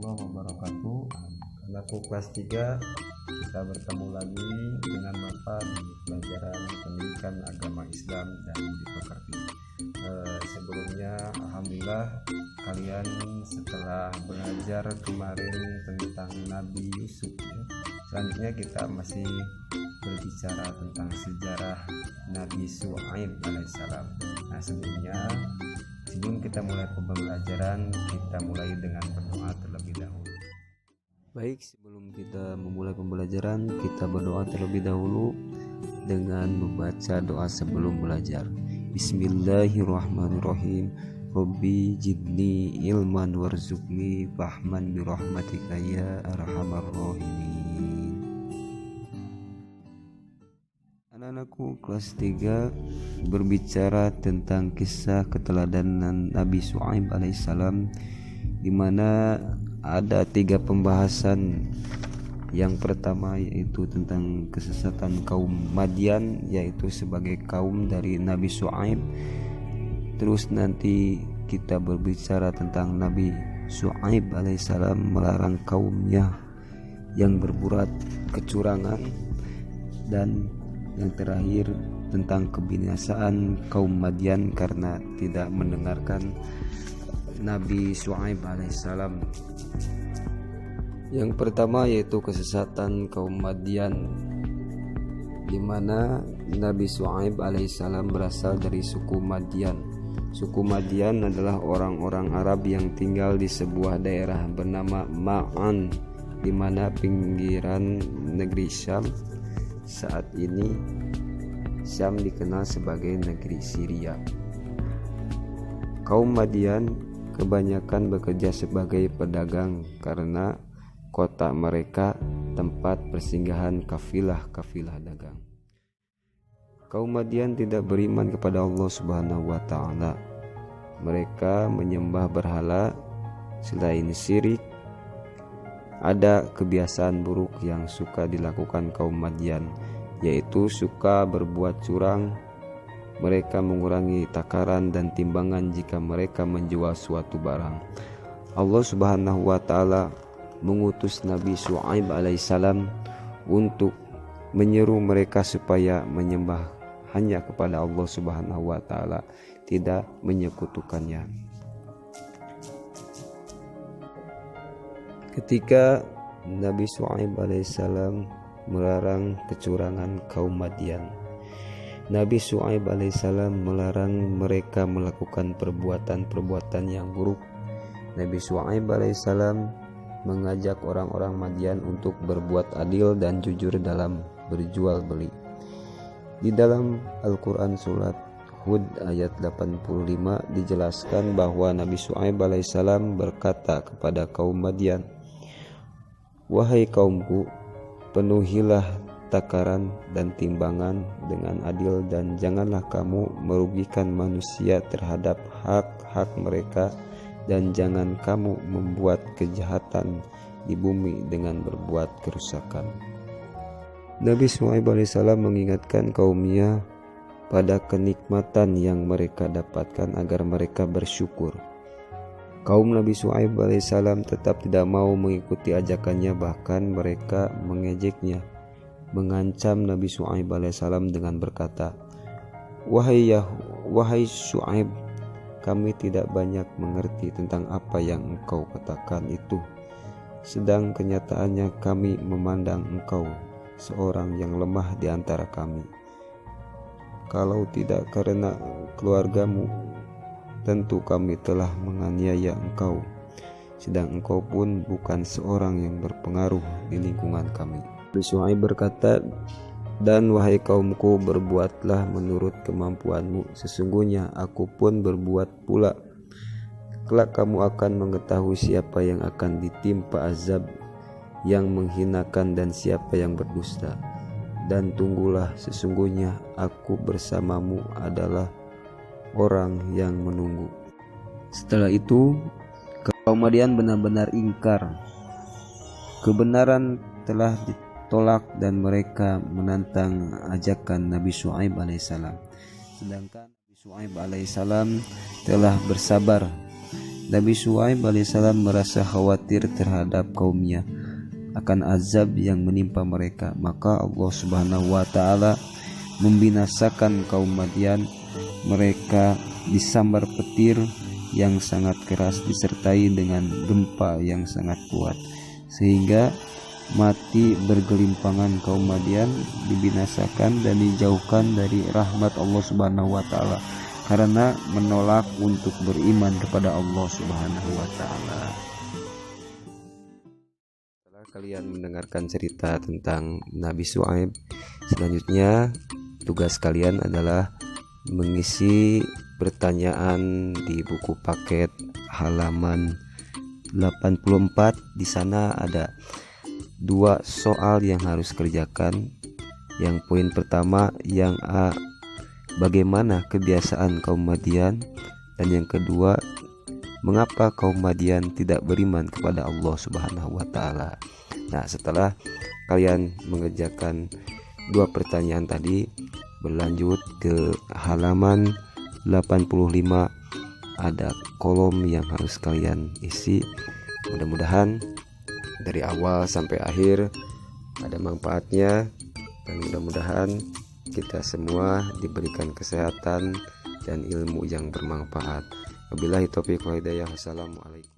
warahmatullahi wabarakatuh. Anakku kelas 3, kita bertemu lagi dengan Bapak di pelajaran pendidikan agama Islam dan di Pekerti. Sebelumnya alhamdulillah kalian setelah belajar kemarin tentang Nabi Yusuf ya. Selanjutnya kita masih berbicara tentang sejarah Nabi Syuaib alaihissalam. Nah, sebelum kita mulai pembelajaran, kita mulai dengan berdoa terlebih dahulu. Baik, sebelum kita memulai pembelajaran, kita berdoa terlebih dahulu dengan membaca doa sebelum belajar. Bismillahirrahmanirrahim. Rabbi jidni ilman warzuqni fahman birahmatika ya arhamar rahimin. Anak-anakku kelas 3 berbicara tentang kisah keteladanan Nabi Syuaib alaihissalam, di mana ada 3 pembahasan. Yang pertama yaitu tentang kesesatan kaum Madian, yaitu sebagai kaum dari Nabi Syuaib. Terus nanti kita berbicara tentang Nabi Syuaib alaihissalam melarang kaumnya yang berbuat kecurangan, dan yang terakhir tentang kebinasaan kaum Madian karena tidak mendengarkan Nabi Syuaib alaihissalam. Yang pertama yaitu kesesatan kaum Madian, di mana Nabi Syuaib alaihissalam berasal dari suku Madian. Suku Madian adalah orang-orang Arab yang tinggal di sebuah daerah bernama Ma'an, di mana pinggiran negeri Syam. Saat ini Syam dikenal sebagai negeri Syria. Kaum Madian kebanyakan bekerja sebagai pedagang karena kota mereka tempat persinggahan kafilah-kafilah dagang. Kaum Madian tidak beriman kepada Allah Subhanahu wa taala. Mereka menyembah berhala. Selain syirik, ada kebiasaan buruk yang suka dilakukan kaum Madian, yaitu suka berbuat curang. Mereka mengurangi takaran dan timbangan jika mereka menjual suatu barang. Allah Subhanahu wa taala mengutus Nabi Syuaib alaihissalam untuk menyeru mereka supaya menyembah hanya kepada Allah Subhanahu wa taala, tidak menyekutukannya. Ketika Nabi Syuaib alaihissalam melarang kecurangan kaum Madian, Nabi Syuaib alaihissalam melarang mereka melakukan perbuatan-perbuatan yang buruk. Nabi Syuaib alaihissalam mengajak orang-orang Madian untuk berbuat adil dan jujur dalam berjual beli. Di dalam Al-Quran surat Hud ayat 85 dijelaskan bahwa Nabi Syuaib alaihissalam berkata kepada kaum Madian, "Wahai kaumku, penuhilah takaran dan timbangan dengan adil dan janganlah kamu merugikan manusia terhadap hak-hak mereka, dan jangan kamu membuat kejahatan di bumi dengan berbuat kerusakan." Nabi Syuaib alaihissalam mengingatkan kaumnya pada kenikmatan yang mereka dapatkan agar mereka bersyukur. Kaum Nabi Syuaib alaihissalam tetap tidak mau mengikuti ajakannya, bahkan mereka mengejeknya, mengancam Nabi Syuaib alaihissalam dengan berkata, Wahai Syuaib, kami tidak banyak mengerti tentang apa yang engkau katakan itu. Sedang kenyataannya kami memandang engkau seorang yang lemah di antara kami. Kalau tidak karena keluargamu, tentu kami telah menganiaya engkau. Sedang engkau pun bukan seorang yang berpengaruh di lingkungan kami. Nabi Syuaib berkata, "Dan wahai kaumku, berbuatlah menurut kemampuanmu. Sesungguhnya aku pun berbuat pula. Kelak kamu akan mengetahui siapa yang akan ditimpa azab yang menghinakan dan siapa yang berdusta. Dan tunggulah, sesungguhnya aku bersamamu adalah orang yang menunggu." Setelah itu, kaum Madian benar-benar ingkar. Kebenaran telah ditolak dan mereka menantang ajakan Nabi Syuaib alaihissalam. Sedangkan Nabi Syuaib alaihissalam telah bersabar Nabi Syuaib alaihissalam merasa khawatir terhadap kaumnya akan azab yang menimpa mereka. Maka Allah Subhanahu wa taala membinasakan kaum Madian. Mereka disambar petir yang sangat keras disertai dengan gempa yang sangat kuat, sehingga mati bergelimpangan kaum Madian, dibinasakan dan dijauhkan dari rahmat Allah Subhanahu wa taala karena menolak untuk beriman kepada Allah Subhanahu wa taala. Setelah kalian mendengarkan cerita tentang Nabi Syuaib, selanjutnya tugas kalian adalah mengisi pertanyaan di buku paket halaman 84. Di sana ada 2 soal yang harus kerjakan. Yang poin pertama, yang A, bagaimana kebiasaan kaum Madian, dan yang kedua, mengapa kaum Madian tidak beriman kepada Allah Subhanahu wa taala. Nah, setelah kalian mengerjakan 2 pertanyaan tadi, berlanjut ke halaman 85, ada kolom yang harus kalian isi. Mudah-mudahan dari awal sampai akhir ada manfaatnya, dan mudah-mudahan kita semua diberikan kesehatan dan ilmu yang bermanfaat. Wabillahi taufiq wal hidayah. Wassalamualaikum.